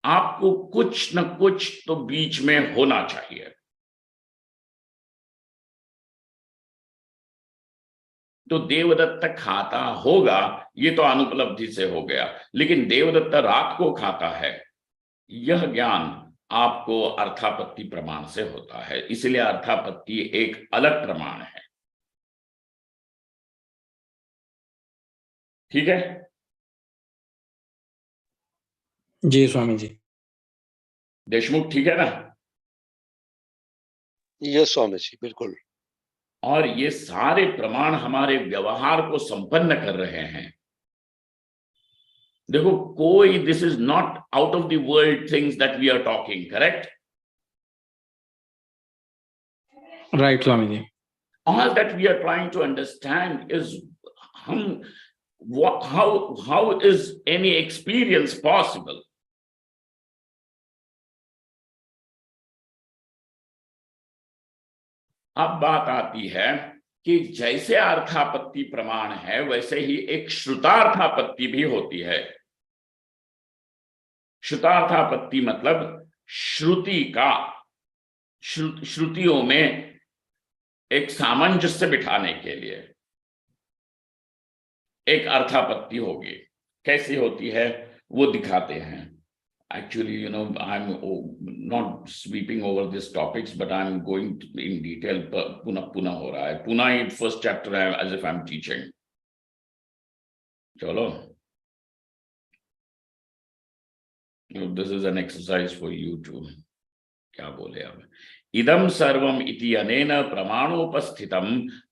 आपको कुछ न कुछ तो बीच में होना चाहिए। तो देवदत्त खाता होगा, ये तो अनुपलब्धि से हो गया, लेकिन देवदत्त रात को खाता है, यह ज्ञान आपको अर्थापत्ति प्रमाण से होता है। इसलिए अर्थापत्ति एक अलग प्रमाण है। ठीक है जी स्वामी जी। देशमुख, ठीक है ना? यस स्वामी जी, बिल्कुल। और ये सारे प्रमाण हमारे व्यवहार को संपन्न कर रहे हैं। देखो, कोई, this is not out of the world things that we are talking, correct? Right Swami ji. All that we are trying to understand is how is any experience possible? अब बात आती है कि जैसे अर्थापत्ति प्रमाण है, वैसे ही एक श्रुतार्थापत्ति भी होती है। श्रुतार्थापत्ति मतलब श्रुति का, श्रुतियों में एक सामंजस्य बिठाने के लिए एक अर्थापत्ति होगी। कैसी होती है वो दिखाते हैं। Actually, I'm not sweeping over these topics, but I'm going in detail. Puna ho raha hai. Puna in first chapter as if I'm teaching. Chalo. This is an exercise for you to. क्या बोले अब? इदम सर्वम इति अनेन प्रमाणोपस्थितम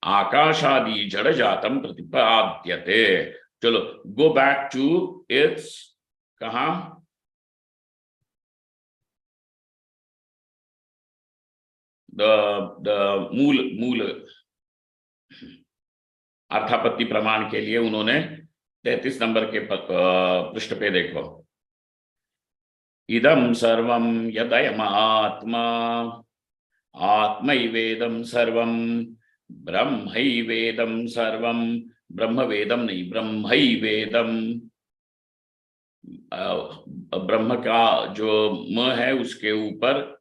आकाशादि जड़ जातम प्रतिपाद्यते। चलो, go back to its कहाँ? the मूल अर्थापत्ति प्रमाण के लिए उन्होंने 33 नंबर के पृष्ठ पे देखो। इदम सर्वम यदयमात्मा आत्मैवेदं सर्वं ब्रह्मैवेदं सर्वं, ब्रह्मवेदम नहीं ब्रह्मैवेदम, ब्रह्म का जो म है उसके ऊपर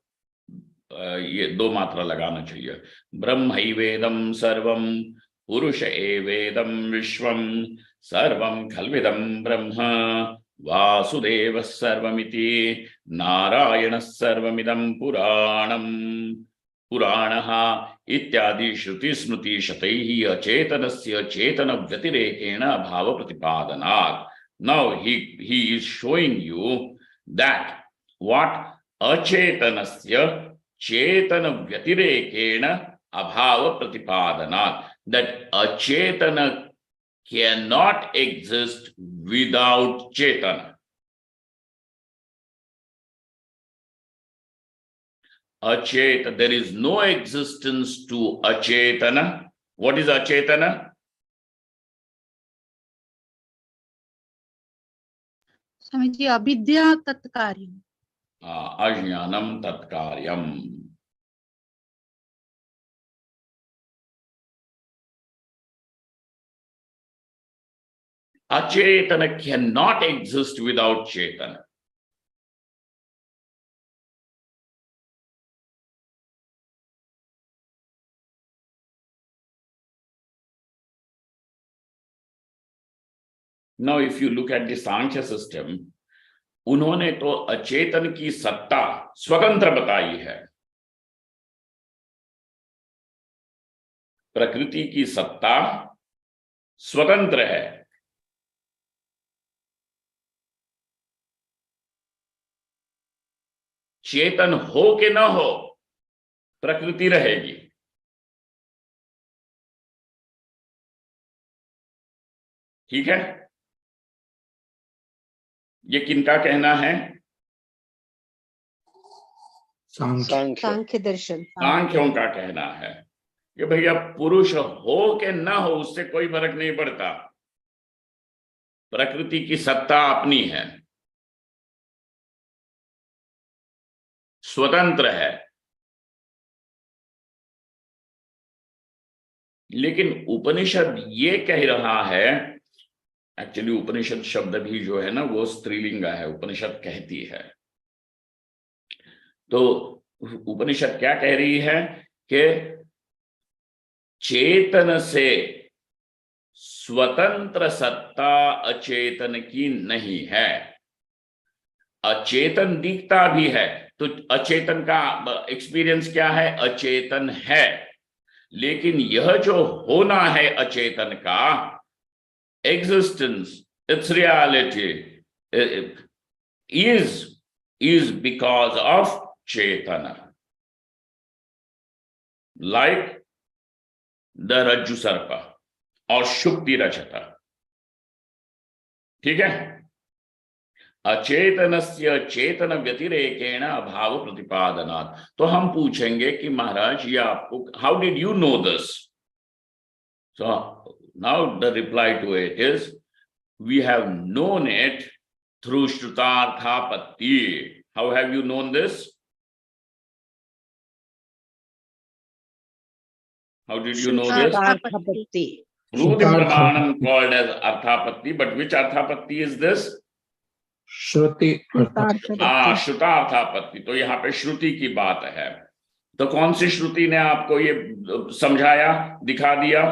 ये 2 मात्रा लगाना चाहिए। ब्रह्मैवेदं सर्वं पुरुष एवेदं विश्वं सर्वं खल्विदं ब्रह्म वासुदेवः सर्वमिति नारायणः सर्वमिदं पुराणं पुराणः इत्यादि श्रुति स्मृति शतैः अचेतनस्य चेतन व्यतिरेकेण अभाव प्रतिपादनात्। Now he is showing you that what अचेतनस्य चेतन व्यतिरेकेण अभाव प्रतिपादनात्, that अचेतन cannot exist without chetana. Achetana, there is no existence to achetana. What is achetana? स्वामीजी अविद्या तत्कार्यम। अज्ञानम तत्कार्यम। Achetana cannot exist without chetana. Now, if you look at the Sankhya system, उन्होंने तो अचेतन की सत्ता स्वतंत्र बताई है। प्रकृति की सत्ता स्वतंत्र है, चेतन हो कि न हो प्रकृति रहेगी। ठीक है, ये किनका कहना है? सांख्य दर्शन। सांख्यों का कहना है कि भैया पुरुष हो कि न हो उससे कोई फर्क नहीं पड़ता, प्रकृति की सत्ता अपनी है, स्वतंत्र है। लेकिन उपनिषद ये कह रहा है, एक्चुअली उपनिषद शब्द भी जो है ना वो स्त्रीलिंग है, उपनिषद कहती है। तो उपनिषद क्या कह रही है कि चेतन से स्वतंत्र सत्ता अचेतन की नहीं है। अचेतन दिखता भी है तो अचेतन का एक्सपीरियंस क्या है? अचेतन है। लेकिन यह जो होना है अचेतन का, existence, its reality is because of chetana. Like the Rajju Sarpa or Shukti Rachata. ठीक है, अचेतनस्य चेतन व्यतिरेकेण अभाव प्रतिपादनात्। तो हम पूछेंगे कि महाराज ये आपको, how did you know this? So now the reply to it is, we have known it through Shrutarthapatti. How have you known this? How did you know this? Arthapatti. Through the Pramanam called as Arthapatti, but which Arthapatti is this? श्रुति हाँ, श्रुतार्थापत्ति। तो यहाँ पे श्रुति की बात है। तो कौन सी श्रुति ने आपको ये समझाया, दिखा दिया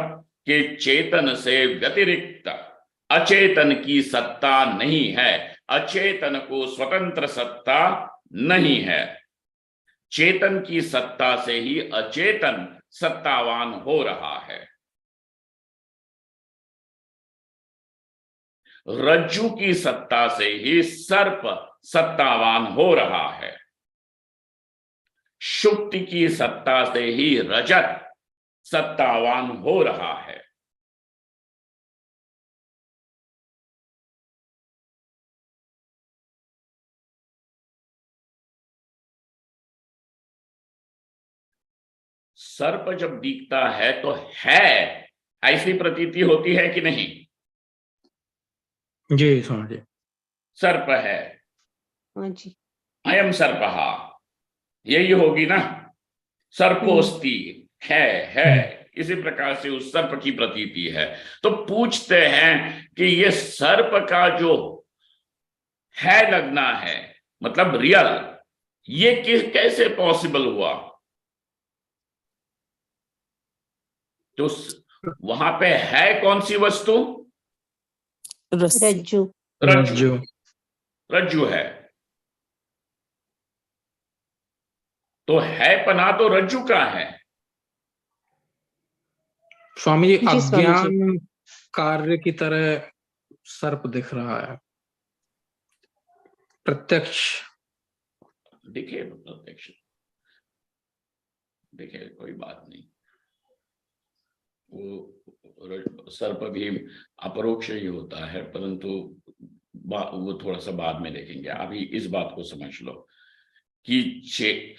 कि चेतन से व्यतिरिक्त अचेतन की सत्ता नहीं है, अचेतन को स्वतंत्र सत्ता नहीं है, चेतन की सत्ता से ही अचेतन सत्तावान हो रहा है। रज्जु की सत्ता से ही सर्प सत्तावान हो रहा है, शुक्ति की सत्ता से ही रजत सत्तावान हो रहा है। सर्प जब दिखता है तो है ऐसी प्रतीति होती है कि नहीं? जी समझिए, सर्प है, हाँ जी, अयम सर्पहा, यही होगी ना। सर्पोस्ति है, इसी प्रकार से उस सर्प की प्रतीति है। तो पूछते हैं कि ये सर्प का जो है लगना है, मतलब रियल, ये कैसे पॉसिबल हुआ? तो वहां पे है कौन सी वस्तु? रज्जु। रज्जु, रज्जु है। तो है पना तो रज्जु का है। स्वामी जी, जी, स्वामी जी। अज्ञान कार्य की तरह सर्प दिख रहा है, प्रत्यक्ष दिखे प्रत्यक्ष, दिखे कोई बात नहीं, वो सर्प भी अपरोक्ष ही होता है, परंतु वो थोड़ा सा बाद में देखेंगे। अभी इस बात को समझ लो कि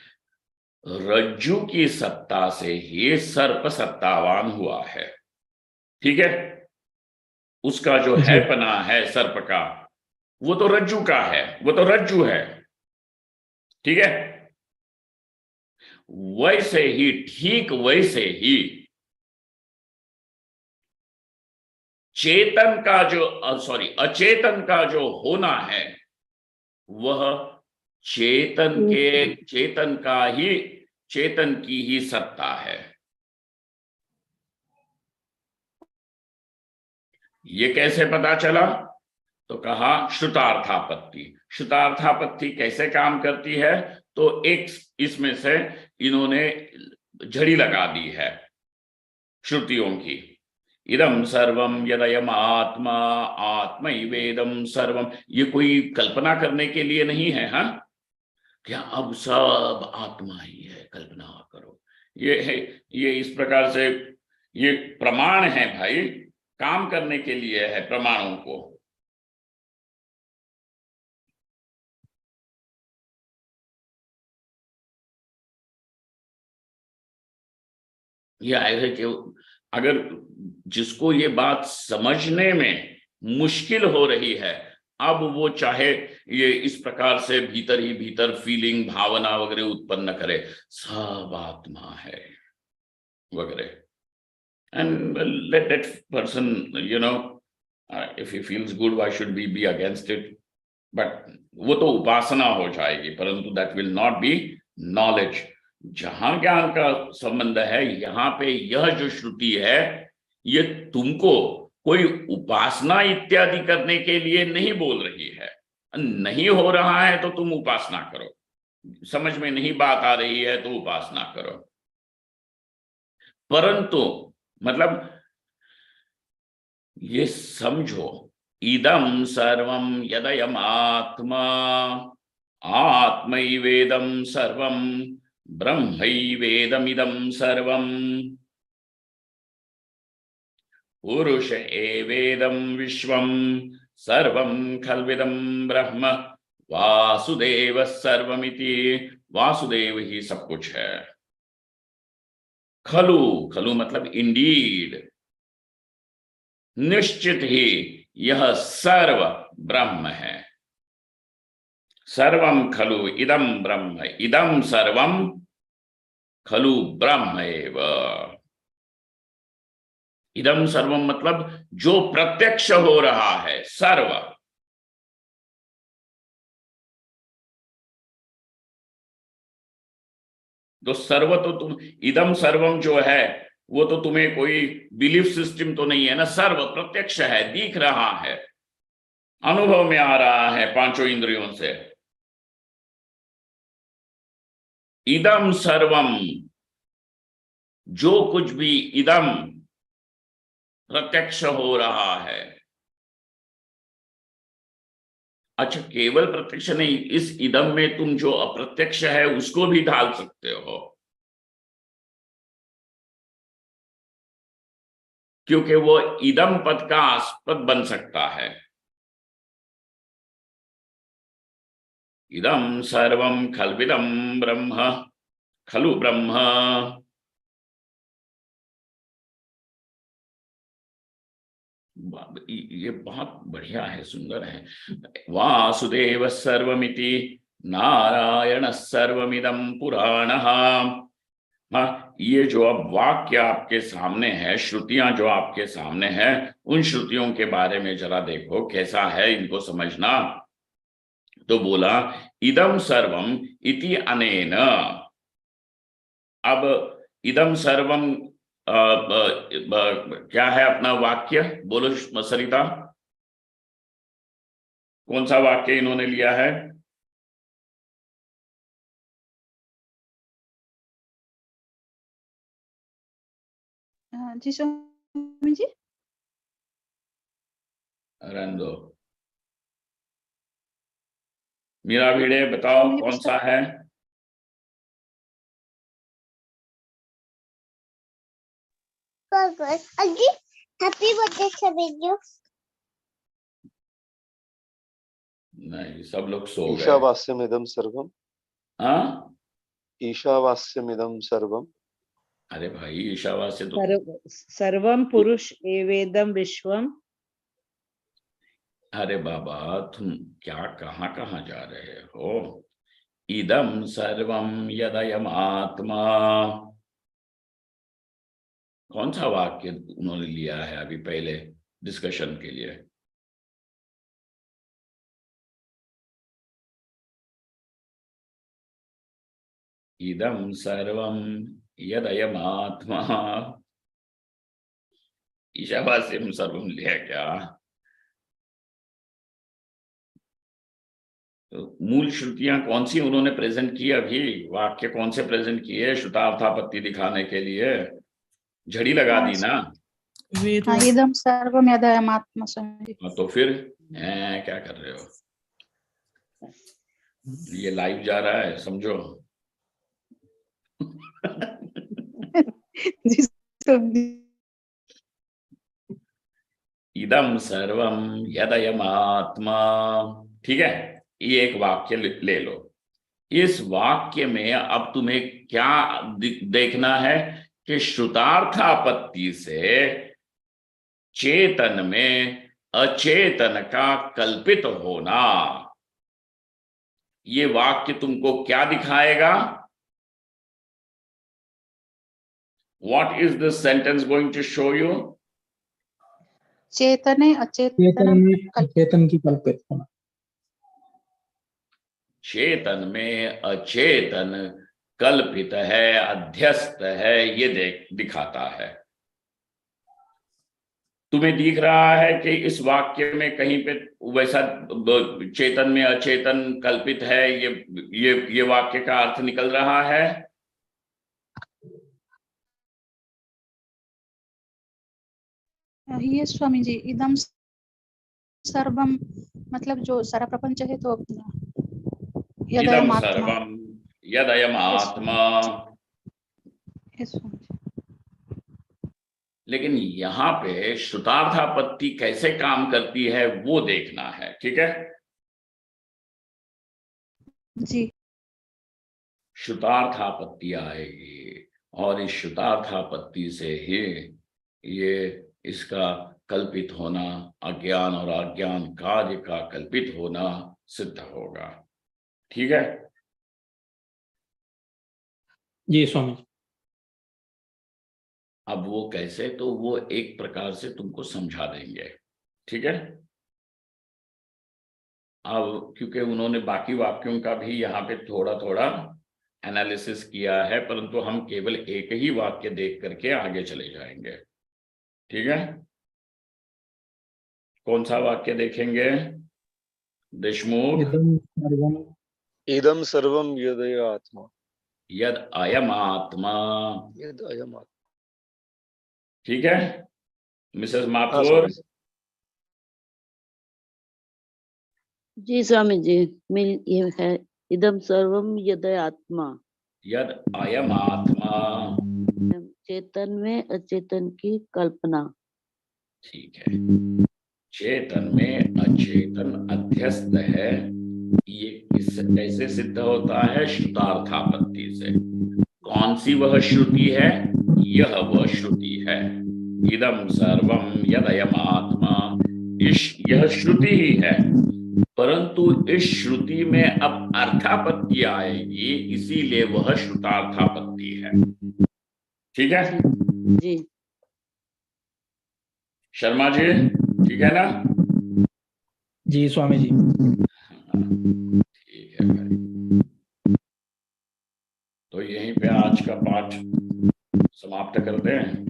रज्जु की सत्ता से ही सर्प सत्तावान हुआ है, ठीक है। उसका जो है पना है सर्प का, वो तो रज्जु का है, वो तो रज्जु है, ठीक है। वैसे ही, ठीक वैसे ही चेतन का जो अचेतन का जो होना है, वह चेतन की ही सत्ता है। ये कैसे पता चला? तो कहा श्रुतार्थापत्ति। श्रुतार्थापत्ति कैसे काम करती है? तो एक इसमें से इन्होंने झड़ी लगा दी है श्रुतियों की। इदम सर्वम यदयम आत्मा आत्मैवेदम सर्वम, ये कोई कल्पना करने के लिए नहीं है। हाँ, क्या अब सब आत्मा ही है, कल्पना करो। ये इस प्रकार से ये प्रमाण है भाई, काम करने के लिए है प्रमाणों को। ये है कि अगर जिसको ये बात समझने में मुश्किल हो रही है, अब वो चाहे ये इस प्रकार से भीतर ही भीतर फीलिंग, भावना वगैरह उत्पन्न करे, सब आत्मा है वगैरह, and let that person, if he feels good, why should we be against it? But वो तो उपासना हो जाएगी, परंतु that will not be knowledge। जहां ज्ञान का संबंध है, यहाँ पे यह जो श्रुति है, ये तुमको कोई उपासना इत्यादि करने के लिए नहीं बोल रही है। नहीं हो रहा है तो तुम उपासना करो, समझ में नहीं बात आ रही है तो उपासना करो, परंतु मतलब ये समझो, इदम सर्वम यदयम आत्मा आत्मैवेदम सर्वम ब्रह्मैवेदमिदं सर्वम पुरुष एवेदं विश्वं सर्वं खल्विदं ब्रह्म वासुदेव सर्वमिति। वासुदेव ही सब कुछ है। खलु, खलु मतलब इंडीड, निश्चित ही यह सर्व ब्रह्म है। सर्वम खलु इदं ब्रह्म, इदं सर्वम खलु ब्रह्म एव। इदं सर्वम मतलब जो प्रत्यक्ष हो रहा है, सर्व तो सर्व तो तुम, इदम सर्वम जो है वो तो तुम्हें कोई बिलीफ सिस्टम तो नहीं है ना, सर्व प्रत्यक्ष है, दिख रहा है, अनुभव में आ रहा है पांचों इंद्रियों से। इदम सर्वम, जो कुछ भी इदम प्रत्यक्ष हो रहा है। अच्छा, केवल प्रत्यक्ष नहीं, इस इदम में तुम जो अप्रत्यक्ष है उसको भी ढाल सकते हो, क्योंकि वो इदम पद का आस्पद बन सकता है। इदम सर्वम खल्विदम ब्रह्म, खलु ब्रह्म। ये बहुत बढ़िया है, सुंदर है। वासुदेव सर्वमिति नारायण सर्वमिदं पुराणः। हाँ, ये जो अब वाक्य आपके सामने है, श्रुतियां जो आपके सामने है, उन श्रुतियों के बारे में जरा देखो कैसा है, इनको समझना। तो बोला इदम सर्वम इति अनेन। अब इदम सर्वम क्या है अपना वाक्य, बोलो सरिता, कौन सा वाक्य इन्होंने लिया है? जी स्वामी जी। रहने दो, मीरा भिड़े बताओ स्वामी जी कौन सा पुस्तक है? हैप्पी बर्थडे छबीजू। नहीं, सब लोग सो गए। ईशावास्यमिदं सर्वम। हाँ, ईशावास्यमिदं सर्वम। अरे भाई ईशावास्य तो सर्वम पुरुष एवेदम विश्वम। अरे बाबा तुम क्या कहाँ कहाँ जा रहे हो? इदम सर्वम यदयम आत्मा, कौन सा वाक्य उन्होंने लिया है अभी पहले डिस्कशन के लिए? इदम सर्वम यदयम आत्मा, ईशावास्यम सर्वम लिया क्या? तो मूल श्रुतियां कौन सी उन्होंने प्रेजेंट की? अभी वाक्य कौन से प्रेजेंट किए श्रुतार्थापत्ति दिखाने के लिए? झड़ी लगा दी ना। हाँ, इदम सर्वम यदयम आत्मा स्वामी जी। तो फिर क्या कर रहे हो? ये लाइव जा रहा है, समझो। जी स्वामी जी। इदम सर्वम यदयम आत्मा, ठीक है, ये एक वाक्य ले लो। इस वाक्य में अब तुम्हें क्या देखना है कि श्रुतार्थापत्ति से चेतन में अचेतन का कल्पित होना, ये वाक्य तुमको क्या दिखाएगा? What is this sentence going to show you? चेतने चेतन की कल्पित होना। चेतन में अचेतन कल्पित है, अध्यस्त है, ये दिखाता है। तुम्हें दिख रहा है कि इस वाक्य में कहीं पे वैसा चेतन में अचेतन कल्पित है, ये वाक्य का अर्थ निकल रहा है? ये स्वामी जी, इदम सर्वम मतलब जो सारा प्रपंच है, तो इदम यदयम आत्मा। सर्वम यदयम आत्मा। ये स्वामी जी। लेकिन यहाँ पे श्रुतार्थापत्ति कैसे काम करती है वो देखना है, ठीक है? जी। श्रुतार्थापत्ति आएगी और इस श्रुतार्थापत्ति से ही ये इसका कल्पित होना, अज्ञान और अज्ञान कार्य का कल्पित होना सिद्ध होगा, ठीक है? जी स्वामी। अब वो कैसे, तो वो एक प्रकार से तुमको समझा देंगे, ठीक है? अब क्योंकि उन्होंने बाकी वाक्यों का भी यहाँ पे थोड़ा थोड़ा एनालिसिस किया है, परंतु हम केवल एक ही वाक्य देख करके आगे चले जाएंगे। ठीक है, कौन सा वाक्य देखेंगे देशमुख? इदम सर्वम यदय आत्मा। यद अयम आत्मा। यद अयम आत्मा। ठीक है मिसेस हाँ माथुर? स्वामी जी। जी स्वामी जी, मिल ये है इदम सर्वम यदय आत्मा। यद अयम आत्मा। चेतन में अचेतन की कल्पना। ठीक है, चेतन में अचेतन अध्यस्त है, ये किस कैसे सिद्ध होता है? श्रुतार्थापत्ति से। कौन सी वह श्रुति है? यह वह श्रुति है, इदम सर्वम यदयम आत्मा। यह श्रुति ही है, परंतु इस श्रुति में अब अर्थापत्ति आएगी, इसीलिए वह श्रुतार्थापत्ति है। ठीक है जी शर्मा जी, ठीक है ना? जी स्वामी जी। ठीक है भाई, तो यहीं पे आज का पाठ समाप्त करते हैं।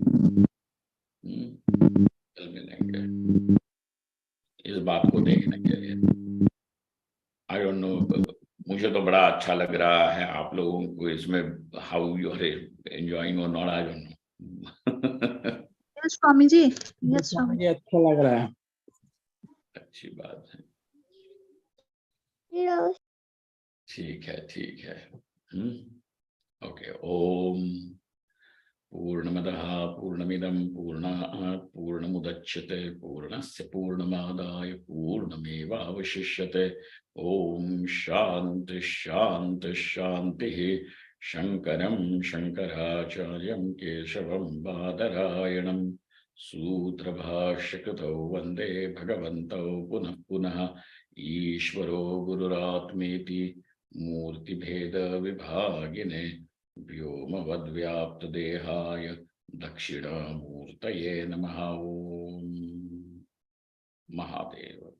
कल मिलेंगे इस बात को देखने के लिए। आई डोंट नो, मुझे तो बड़ा अच्छा लग रहा है, आप लोगों को इसमें हाउ यू आर एंजॉयिंग और not, I don't know. Yes Swami ji, yes Swami ये अच्छा लग रहा है। अच्छी बात है, Hello. ठीक है ठीक है। ओके, ओम पूर्णमदः पूर्णमिदं पूर्णात् पूर्णमुदच्यते पूर्णस्य पूर्णमादाय पूर्णमेवावशिष्यते। ओम शांति शांति शांतिः। शंकरं शंकराचार्यं केशवं बादरायणं सूत्रभाष्यकृतौ वन्दे भगवन्तौ पुनः पुनः। ईश्वरो गुरुरात्मेति मूर्तिभेद विभागिने व्योमवद्व्याप्तदेहाय दक्षिणामूर्तये नमः। ओम महादेव।